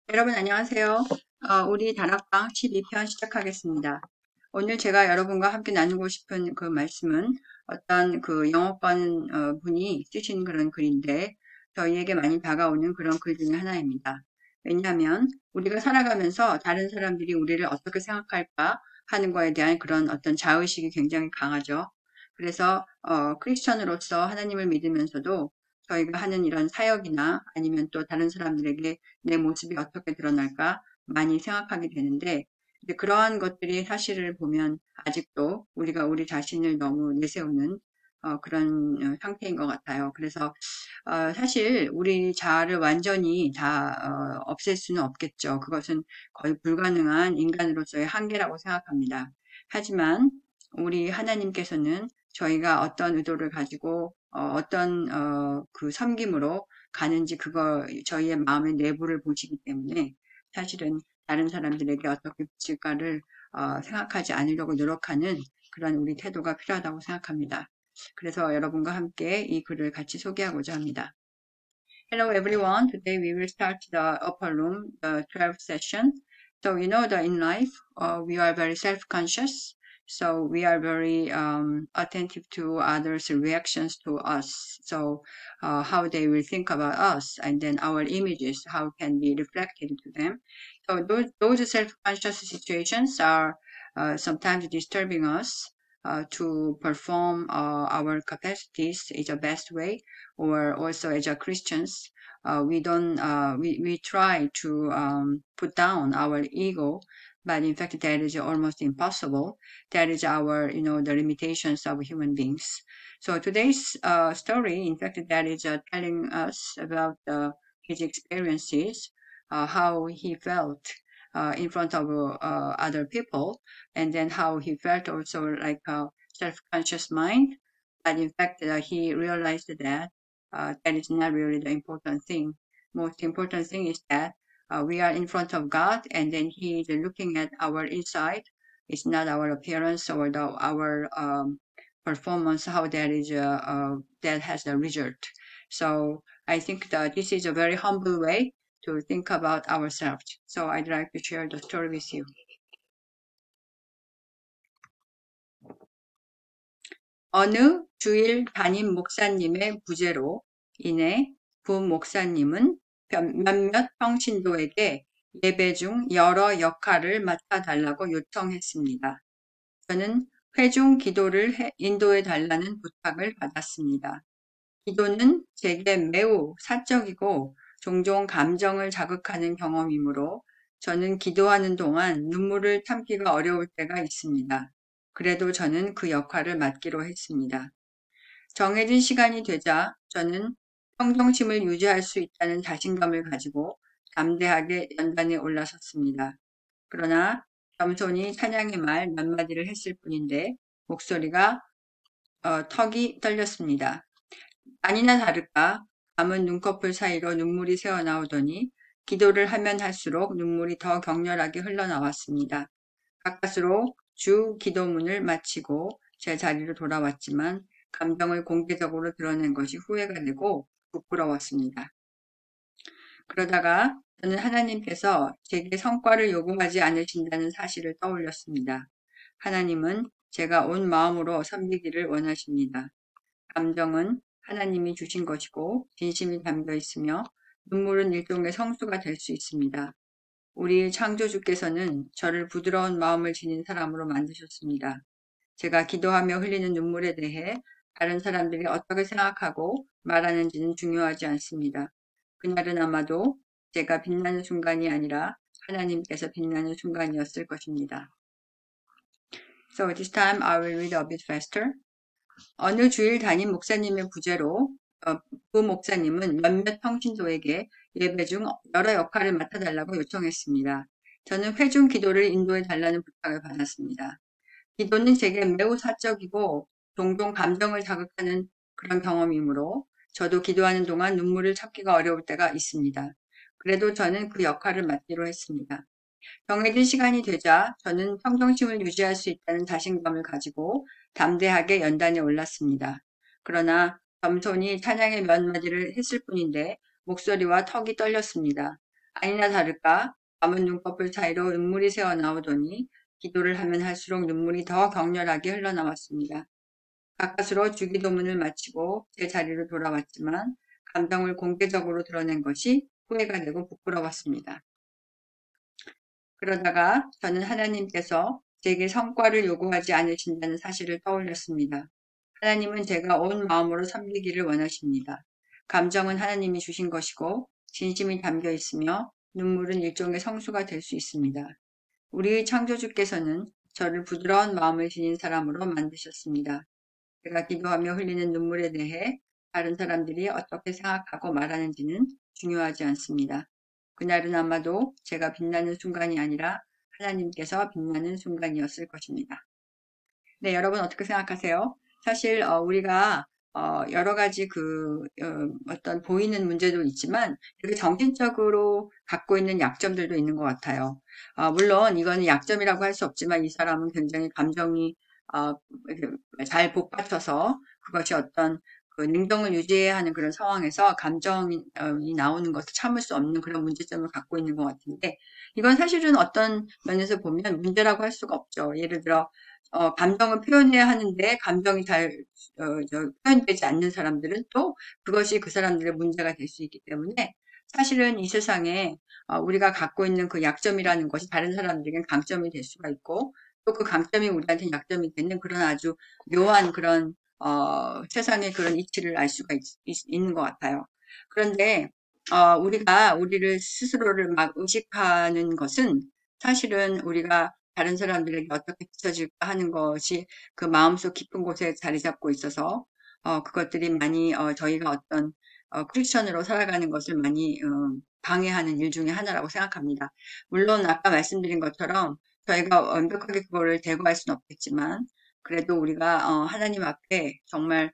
여러분 안녕하세요. 우리 다락방 12편 시작하겠습니다. 오늘 제가 여러분과 함께 나누고 싶은 그 말씀은 어떤 그 영어권 분이 쓰신 그런 글인데 저희에게 많이 다가오는 그런 글 중에 하나입니다. 왜냐하면 우리가 살아가면서 다른 사람들이 우리를 어떻게 생각할까 하는 거에 대한 그런 어떤 자의식이 굉장히 강하죠. 그래서 크리스천으로서 하나님을 믿으면서도 저희가 하는 이런 사역이나 아니면 또 다른 사람들에게 내 모습이 어떻게 드러날까 많이 생각하게 되는데 이제 그러한 것들이 사실을 보면 아직도 우리가 우리 자신을 너무 내세우는 그런 상태인 것 같아요. 그래서 사실 우리 자아를 완전히 다 없앨 수는 없겠죠. 그것은 거의 불가능한 인간으로서의 한계라고 생각합니다. 하지만 우리 하나님께서는 저희가 어떤 의도를 가지고 어떤 그 섬김으로 가는지 그거 저희의 마음의 내부를 보시기 때문에 사실은 다른 사람들에게 어떻게 비칠까를 생각하지 않으려고 노력하는 그런 우리 태도가 필요하다고 생각합니다. 그래서 여러분과 함께 이 글을 같이 소개하고자 합니다. Hello everyone. Today we will start the upper room, the 12th session. So you know that in life we are very self-conscious. So we are very attentive to others' reactions to us. So how they will think about us and then our images, how can be reflected to them. So those self-conscious situations are sometimes disturbing us to perform our capacities is the best way, or also as a Christians, we don't we try to put down our ego, but in fact that is almost impossible. That is our the limitations of human beings. So today's story, in fact, that is telling us about his experiences, how he felt in front of other people, and then how he felt also like a self-conscious mind. But in fact, he realized that that is not really the important thing. Most important thing is that we are in front of God, and then He is looking at our inside. It's not our appearance or our performance, how that is that has the result. So I think that this is a very humble way to think about ourselves. So I'd like to share the story with you. 어느 주일 담임 목사님의 부재로 인해 부목사님은 몇몇 평신도에게 예배 중 여러 역할을 맡아달라고 요청했습니다. 저는 회중 기도를 인도해 달라는 부탁을 받았습니다. 기도는 제게 매우 사적이고 종종 감정을 자극하는 경험이므로 저는 기도하는 동안 눈물을 참기가 어려울 때가 있습니다. 그래도 저는 그 역할을 맡기로 했습니다. 정해진 시간이 되자 저는 평정심을 유지할 수 있다는 자신감을 가지고 담대하게 연단에 올라섰습니다. 그러나 겸손히 찬양의 말 몇 마디를 했을 뿐인데 목소리가 턱이 떨렸습니다. 아니나 다를까 감은 눈꺼풀 사이로 눈물이 새어나오더니 기도를 하면 할수록 눈물이 더 격렬하게 흘러나왔습니다. 가까스로 주 기도문을 마치고 제 자리로 돌아왔지만 감정을 공개적으로 드러낸 것이 후회가 되고 부끄러웠습니다. 그러다가 저는 하나님께서 제게 성과를 요구하지 않으신다는 사실을 떠올렸습니다. 하나님은 제가 온 마음으로 섬기기를 원하십니다. 감정은 하나님이 주신 것이고 진심이 담겨 있으며 눈물은 일종의 성수가 될 수 있습니다. 우리 창조주께서는 저를 부드러운 마음을 지닌 사람으로 만드셨습니다. 제가 기도하며 흘리는 눈물에 대해 다른 사람들이 어떻게 생각하고 말하는지는 중요하지 않습니다. 그날은 아마도 제가 빛나는 순간이 아니라 하나님께서 빛나는 순간이었을 것입니다. So this time I will read a bit faster. 어느 주일 담임 목사님의 부재로 그 목사님은 몇몇 평신도에게 예배 중 여러 역할을 맡아달라고 요청했습니다. 저는 회중 기도를 인도해 달라는 부탁을 받았습니다. 기도는 제게 매우 사적이고 종종 감정을 자극하는 그런 경험이므로 저도 기도하는 동안 눈물을 참기가 어려울 때가 있습니다. 그래도 저는 그 역할을 맡기로 했습니다. 정해진 시간이 되자 저는 평정심을 유지할 수 있다는 자신감을 가지고 담대하게 연단에 올랐습니다. 그러나 겸손히 찬양의 몇 마디를 했을 뿐인데 목소리와 턱이 떨렸습니다. 아니나 다를까 감은 눈꺼풀 사이로 눈물이 새어나오더니 기도를 하면 할수록 눈물이 더 격렬하게 흘러나왔습니다. 가까스로 주기도문을 마치고 제 자리로 돌아왔지만 감정을 공개적으로 드러낸 것이 후회가 되고 부끄러웠습니다. 그러다가 저는 하나님께서 제게 성과를 요구하지 않으신다는 사실을 떠올렸습니다. 하나님은 제가 온 마음으로 섬기기를 원하십니다. 감정은 하나님이 주신 것이고 진심이 담겨 있으며 눈물은 일종의 성수가 될 수 있습니다. 우리의 창조주께서는 저를 부드러운 마음을 지닌 사람으로 만드셨습니다. 제가 기도하며 흘리는 눈물에 대해 다른 사람들이 어떻게 생각하고 말하는지는 중요하지 않습니다. 그날은 아마도 제가 빛나는 순간이 아니라 하나님께서 빛나는 순간이었을 것입니다. 네, 여러분 어떻게 생각하세요? 사실 우리가 여러 가지 어떤 보이는 문제도 있지만 이렇게 정신적으로 갖고 있는 약점들도 있는 것 같아요. 물론 이거는 약점이라고 할 수 없지만 이 사람은 굉장히 감정이 이렇게 잘 복받쳐서 그것이 어떤 그 능동을 유지해야 하는 그런 상황에서 감정이 나오는 것을 참을 수 없는 그런 문제점을 갖고 있는 것 같은데 이건 사실은 어떤 면에서 보면 문제라고 할 수가 없죠. 예를 들어 감정을 표현해야 하는데 감정이 잘 표현되지 않는 사람들은 또 그것이 그 사람들의 문제가 될 수 있기 때문에 사실은 이 세상에 우리가 갖고 있는 그 약점이라는 것이 다른 사람들에겐 강점이 될 수가 있고 또 그 강점이 우리한테 약점이 되는 그런 아주 묘한 그런 세상의 그런 이치를 알 수가 있는 것 같아요. 그런데 우리가 우리를 스스로를 막 의식하는 것은 사실은 우리가 다른 사람들에게 어떻게 비춰질까 하는 것이 그 마음속 깊은 곳에 자리 잡고 있어서 그것들이 많이 저희가 어떤 크리스천으로 살아가는 것을 많이 방해하는 일 중에 하나라고 생각합니다. 물론 아까 말씀드린 것처럼 저희가 완벽하게 그거를 대거할 수는 없겠지만 그래도 우리가 하나님 앞에 정말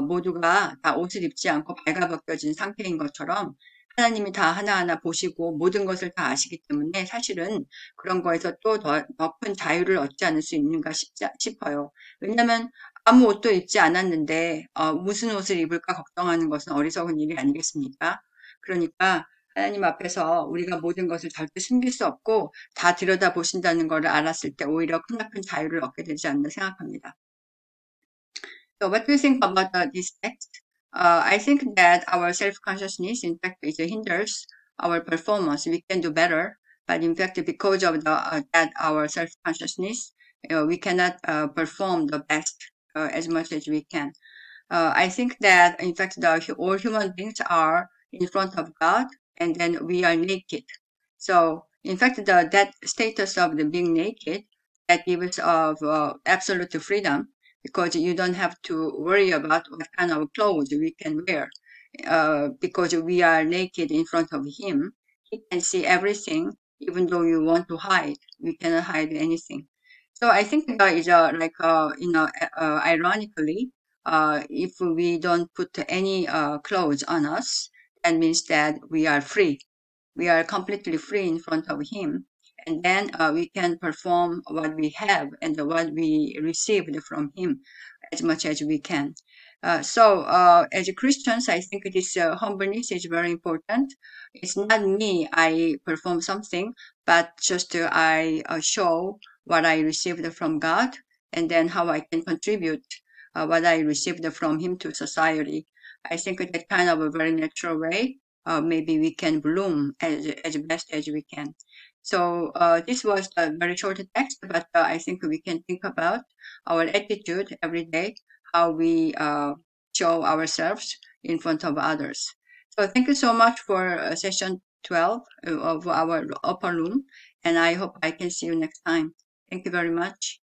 모두가 다 옷을 입지 않고 발가벗겨진 상태인 것처럼 하나님이 다 하나하나 보시고 모든 것을 다 아시기 때문에 사실은 그런 거에서 또 더 큰 자유를 얻지 않을 수 있는가 싶어요. 왜냐하면 아무 옷도 입지 않았는데 무슨 옷을 입을까 걱정하는 것은 어리석은 일이 아니겠습니까? 그러니까 하나님 앞에서 우리가 모든 것을 절대 숨길 수 없고 다 들여다보신다는 것을 알았을 때 오히려 크나큰 자유를 얻게 되지 않나 생각합니다. So what do you think about this text? I think that our self-consciousness, in fact, it hinders our performance. We can do better, but in fact, because of that our self-consciousness, we cannot perform the best as much as we can. I think that, in fact, all human beings are in front of God, and then we are naked. So, in fact, that status of the being naked, that gives of absolute freedom, because you don't have to worry about what kind of clothes we can wear, because we are naked in front of Him. He can see everything, even though you want to hide, we cannot hide anything. So I think it's ironically, if we don't put any clothes on us, that means that we are free. We are completely free in front of Him. And then we can perform what we have and what we received from Him as much as we can. So as Christians, I think this humbleness is very important. It's not me, I perform something, but just I show what I received from God and then how I can contribute what I received from Him to society. I think that kind of a very natural way, maybe we can bloom as best as we can. So this was a very short text, but I think we can think about our attitude every day, how we show ourselves in front of others. So thank you so much for session 12 of our upper room, and I hope I can see you next time. Thank you very much.